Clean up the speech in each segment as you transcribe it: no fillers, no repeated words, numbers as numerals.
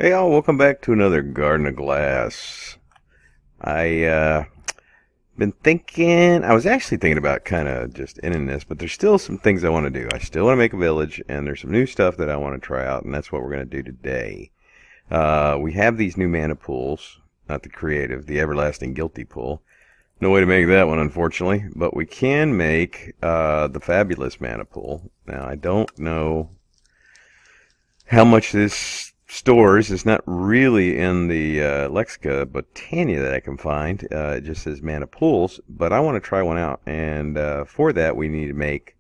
Hey all, welcome back to another Garden of Glass. I been thinking, I was actually thinking about kind of just ending this, but there's still some things I want to do. I still want to make a village, and there's some new stuff that I want to try out, and that's what we're going to do today. We have these new mana pools, not the creative, the Everlasting Guilty pool. No way to make that one, unfortunately, but we can make the Fabulous mana pool. Now, I don't know how much this stores. It's not really in the Lexica Botania that I can find. It just says mana pools, but I want to try one out, and for that we need to make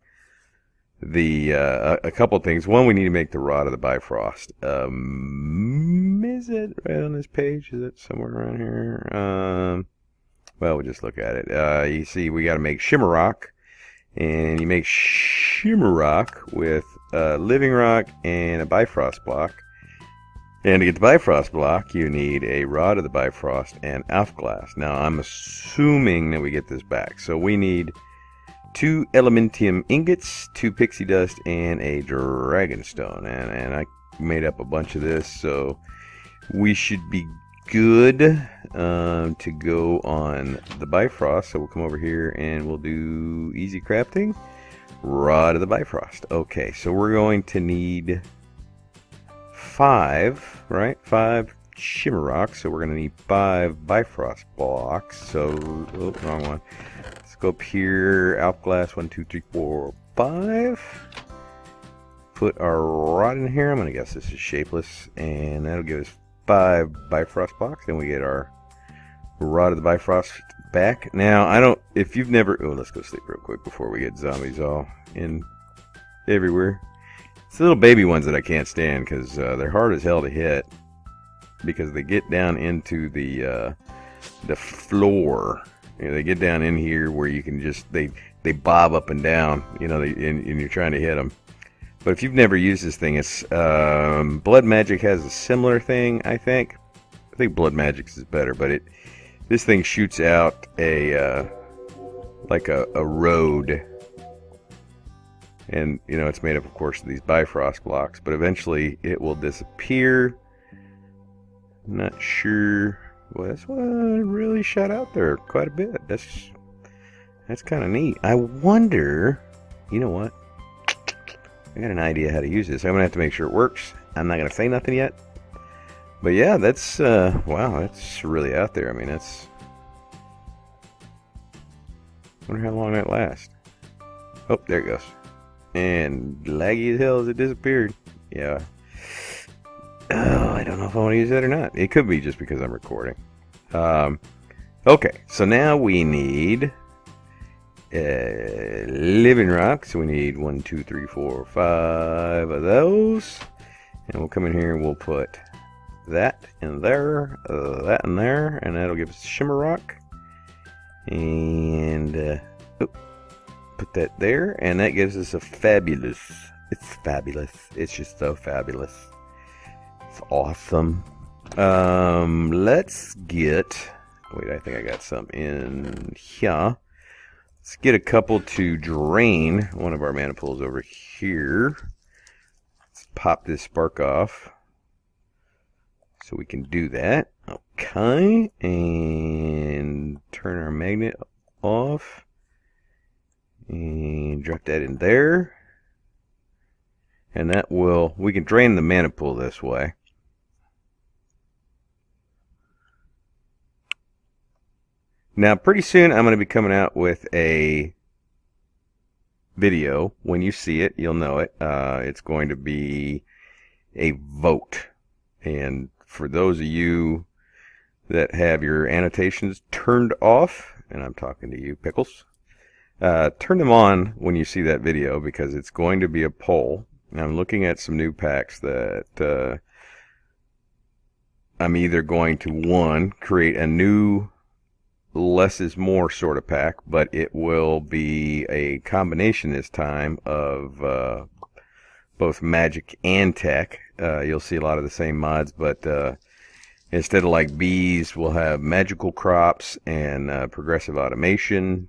the a couple things. One, we need to make the Rod of the Bifrost. Is it right on this page? Is it somewhere around here? Well, we'll just look at it. You see, we got to make Shimmerrock, and you make Shimmerrock with Living Rock and a Bifrost block. And to get the Bifrost block, you need a Rod of the Bifrost and Alfglass. Now, I'm assuming that we get this back. So we need 2 Elementium ingots, 2 pixie dust, and a Dragonstone. And I made up a bunch of this, so we should be good to go on the Bifrost. So we'll come over here and we'll do easy crafting. Rod of the Bifrost. Okay, so we're going to need 5, right? 5 Shimmerrock, so we're going to need 5 Bifrost blocks. So, oh, wrong one. Let's go up here, Alfglass, 1, 2, 3, 4, 5. Put our rod in here. I'm going to guess this is shapeless, and that'll give us 5 Bifrost blocks. Then we get our Rod of the Bifrost back. Now, I don't, if you've never, oh, let's go sleep real quick before we get zombies all in everywhere. It's the little baby ones that I can't stand because they're hard as hell to hit because they get down into the floor. You know, they get down in here where you can just they bob up and down. You know, and you're trying to hit them. But if you've never used this thing, it's Blood Magic has a similar thing. I think Blood Magic is better, but this thing shoots out a like a road. And, you know, it's made up, of course, of these Bifrost blocks, but eventually it will disappear. Not sure. Well, this one really shot out there quite a bit. That's kind of neat. I wonder, you know what? I got an idea how to use this. I'm going to have to make sure it works. I'm not going to say nothing yet. But yeah, that's, wow, that's really out there. I mean, that's, wonder how long that lasts. Oh, there it goes. And laggy as hell as it disappeared. Yeah. Oh, I don't know if I want to use that or not. It could be just because I'm recording. Okay, so now we need Living Rock. So we need 1, 2, 3, 4, 5 of those. And we'll come in here and we'll put that in there, that in there, and that'll give us Shimmerrock. And put that there, and that gives us a fabulous. It's fabulous. It's just so fabulous. It's awesome. Let's get. Wait, I think I got some in here. Let's get a couple to drain one of our mana pools over here. Let's pop this spark off so we can do that. Okay, and turn our magnet off. And drop that in there. And that will, we can drain the mana pool this way. Now, pretty soon I'm going to be coming out with a video. When you see it, you'll know it. It's going to be a vote. And for those of you that have your annotations turned off, and I'm talking to you, Pickles, turn them on when you see that video because it's going to be a poll. And I'm looking at some new packs that I'm either going to, one, create a new less is more sort of pack, but it will be a combination this time of both magic and tech. You'll see a lot of the same mods, but instead of like bees, we'll have magical crops and progressive automation.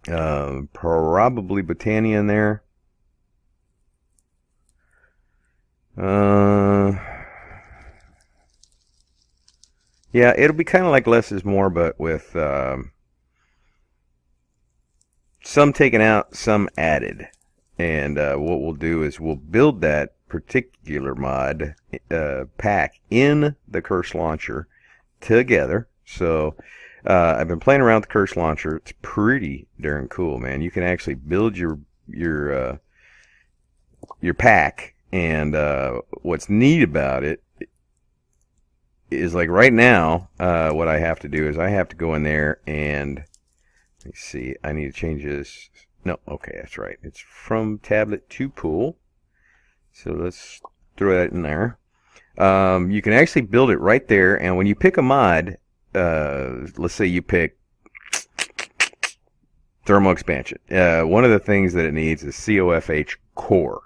Probably Botania in there. Yeah, it'll be kind of like less is more, but with some taken out, some added. And what we'll do is we'll build that particular mod pack in the Curse Launcher together. So I've been playing around with the Curse Launcher. It's pretty darn cool, man. You can actually build your pack, and what's neat about it is, like, right now, what I have to do is I have to go in there and let me see. I need to change this. No, okay, that's right. It's from tablet to pool. So let's throw that in there. You can actually build it right there, and when you pick a mod, let's say you pick thermal expansion. One of the things that it needs is COFH core.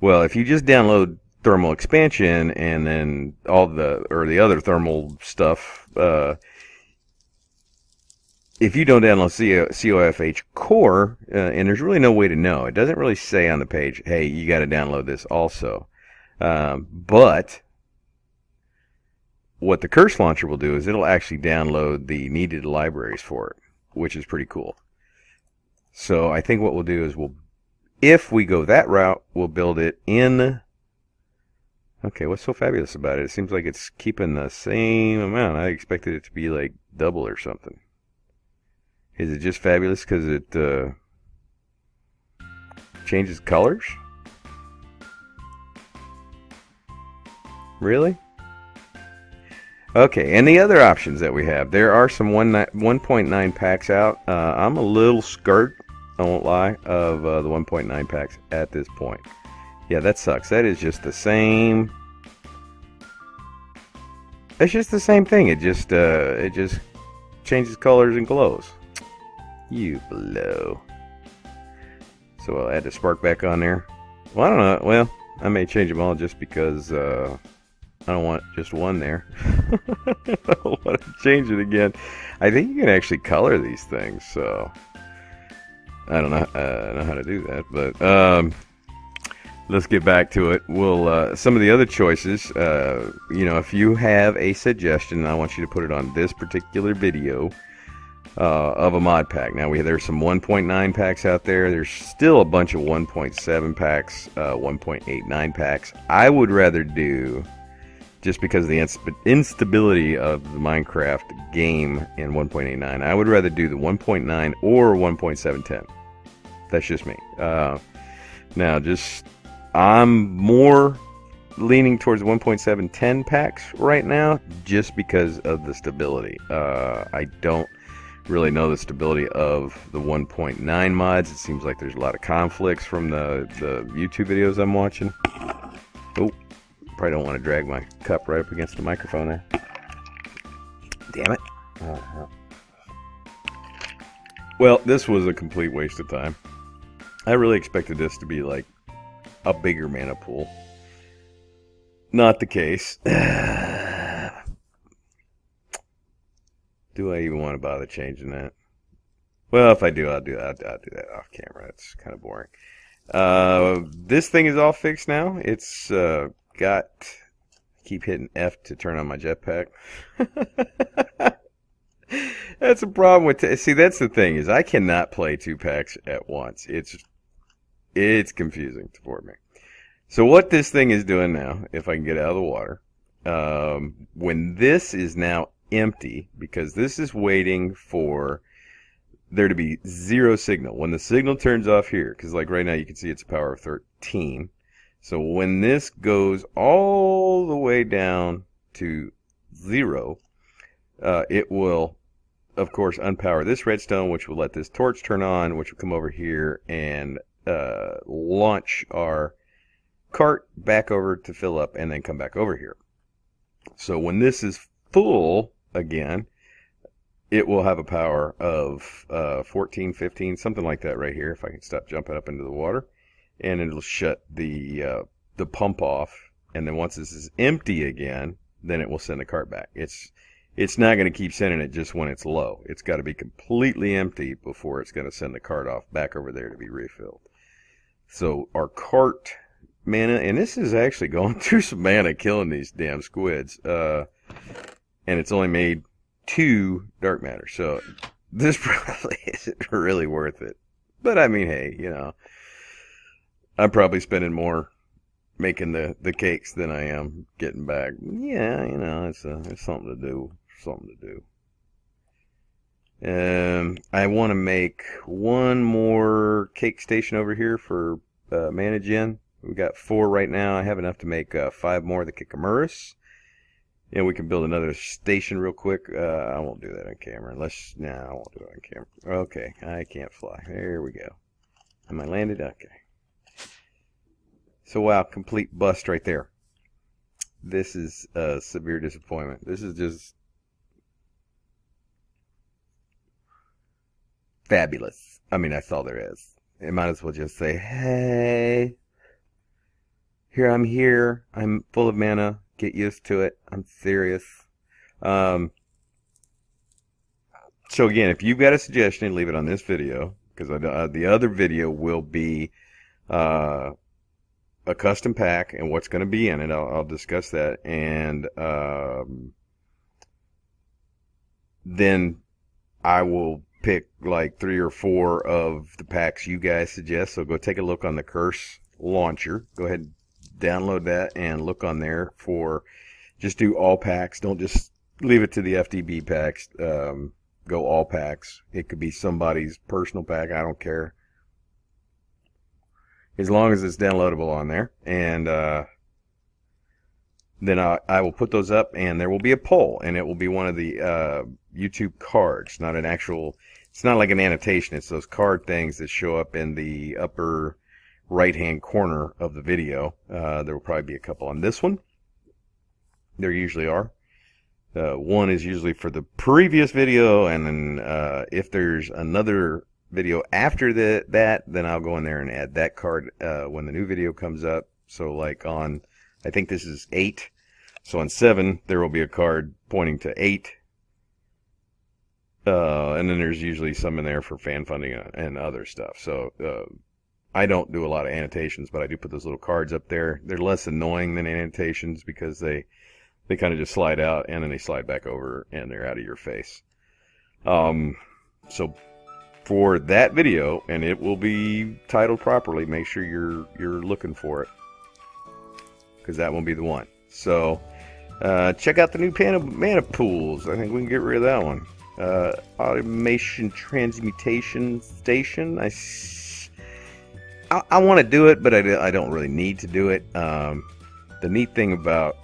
Well, if you just download thermal expansion and then the other thermal stuff, if you don't download COFH core, and there's really no way to know, it doesn't really say on the page, hey, you got to download this also. But what the Curse Launcher will do is it'll actually download the needed libraries for it, which is pretty cool. So I think what we'll do is if we go that route, we'll build it in. Okay, what's so fabulous about it? It seems like it's keeping the same amount. I expected it to be like double or something. Is it just fabulous because it changes colors? Really? Okay, and the other options that we have, there are some 1.9 packs out. I'm a little scared, I won't lie, of the 1.9 packs at this point. Yeah, that sucks. That is just the same. It's just the same thing. It just changes colors and glows. You blow. So I'll add the spark back on there. Well, I don't know. Well, I may change them all just because I don't want just one there. I don't want to change it again. I think you can actually color these things, so I don't know how to do that. But let's get back to it. We'll some of the other choices. If you have a suggestion, I want you to put it on this particular video. Of a mod pack. Now there's some 1.9 packs out there. There's still a bunch of 1.7 packs, 1.89 packs. I would rather do, just because of the instability of the Minecraft game in 1.89, I would rather do the 1.9 or 1.710. That's just me. Now, I'm more leaning towards 1.710 packs right now, just because of the stability. I don't really know the stability of the 1.9 mods. It seems like there's a lot of conflicts from the YouTube videos I'm watching. Oh, probably don't want to drag my cup right up against the microphone there. Damn it. Well, this was a complete waste of time. I really expected this to be like a bigger mana pool. Not the case. Do I even want to bother changing that? Well, if I do, I'll do that off camera. It's kind of boring. This thing is all fixed now. It's keep hitting F to turn on my jetpack. That's a problem with. See, that's the thing, is I cannot play 2 packs at once. It's confusing for me. So what this thing is doing now, if I can get out of the water, when this is now empty, because this is waiting for there to be 0 signal. When the signal turns off here, because like right now you can see it's a power of 13. So when this goes all the way down to 0, it will, of course, unpower this redstone, which will let this torch turn on, which will come over here and launch our cart back over to fill up and then come back over here. So when this is full again, it will have a power of 14, 15, something like that right here, if I can stop jumping up into the water. And it'll shut the pump off. And then once this is empty again, then it will send the cart back. It's not going to keep sending it just when it's low. It's got to be completely empty before it's going to send the cart off back over there to be refilled. So our cart mana, and this is actually going through some mana killing these damn squids. and it's only made 2 dark matter. So this probably isn't really worth it. But I mean, hey, you know, I'm probably spending more making the cakes than I am getting back. Yeah, you know, it's something to do. Something to do. I want to make one more cake station over here for Mana Gen. We got 4 right now. I have enough to make 5 more of the Kikamuras. And we can build another station real quick. I won't do that on camera. I won't do it on camera. Okay, I can't fly. There we go. Am I landed? Okay. So wow, complete bust right there. This is a severe disappointment. This is just fabulous. I mean, that's all there is. It might as well just say, hey, I'm here. I'm full of mana. Get used to it. I'm serious. So again, if you've got a suggestion, leave it on this video, because the other video will be a custom pack and what's going to be in it. I'll discuss that, and then I will pick like 3 or 4 of the packs you guys suggest. So go take a look on the Curse launcher. Go ahead and download that and look on there for, just do all packs. Don't just leave it to the FTB packs. Go all packs. It could be somebody's personal pack. I don't care, as long as it's downloadable on there. And then I will put those up, and there will be a poll, and it will be one of the YouTube cards, not an actual. It's not like an annotation. It's those card things that show up in the upper right-hand corner of the video. There will probably be a couple on this one. There usually are. One is usually for the previous video, and then if there's another video after that, then I'll go in there and add that card when the new video comes up. So like on, I think this is 8. So on 7, there will be a card pointing to 8. And then there's usually some in there for fan funding and other stuff. So I don't do a lot of annotations, but I do put those little cards up there. They're less annoying than annotations because they kind of just slide out and then they slide back over and they're out of your face. So for that video, and it will be titled properly, make sure you're looking for it, because that won't be the one. So check out the new mana pools. I think we can get rid of that one. Automation transmutation station. I want to do it, but I don't really need to do it. The neat thing about,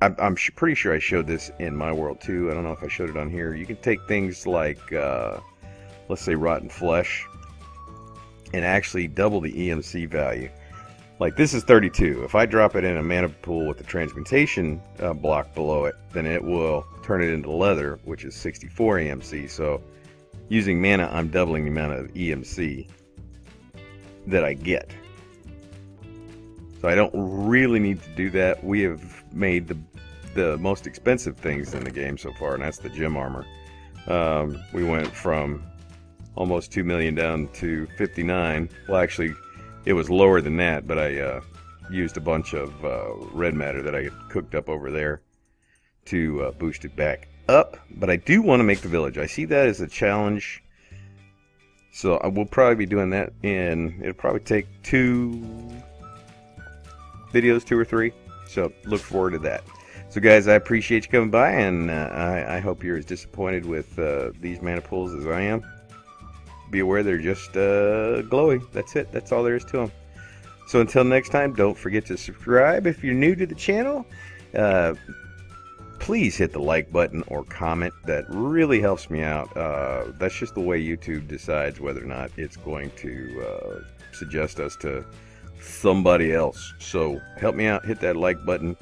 I'm pretty sure I showed this in my world too. I don't know if I showed it on here. You can take things like, let's say Rotten Flesh, and actually double the EMC value. Like this is 32. If I drop it in a mana pool with the transmutation block below it, then it will turn it into leather, which is 64 EMC. So using mana, I'm doubling the amount of EMC that I get. So I don't really need to do that. We have made the most expensive things in the game so far, and that's the gem armor. We went from almost 2 million down to 59. Well, actually, it was lower than that, but I used a bunch of red matter that I had cooked up over there to boost it back up. But I do want to make the village. I see that as a challenge, so I will probably be doing that. It'll probably take 2 videos, 2 or 3. So look forward to that. So guys, I appreciate you coming by, and I hope you're as disappointed with these mana pools as I am. Be aware they're just glowy. That's it. That's all there is to them. So until next time, don't forget to subscribe if you're new to the channel. Please hit the like button or comment. That really helps me out. That's just the way YouTube decides whether or not it's going to suggest us to somebody else. So help me out. Hit that like button.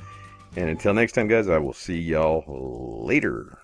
And until next time, guys, I will see y'all later.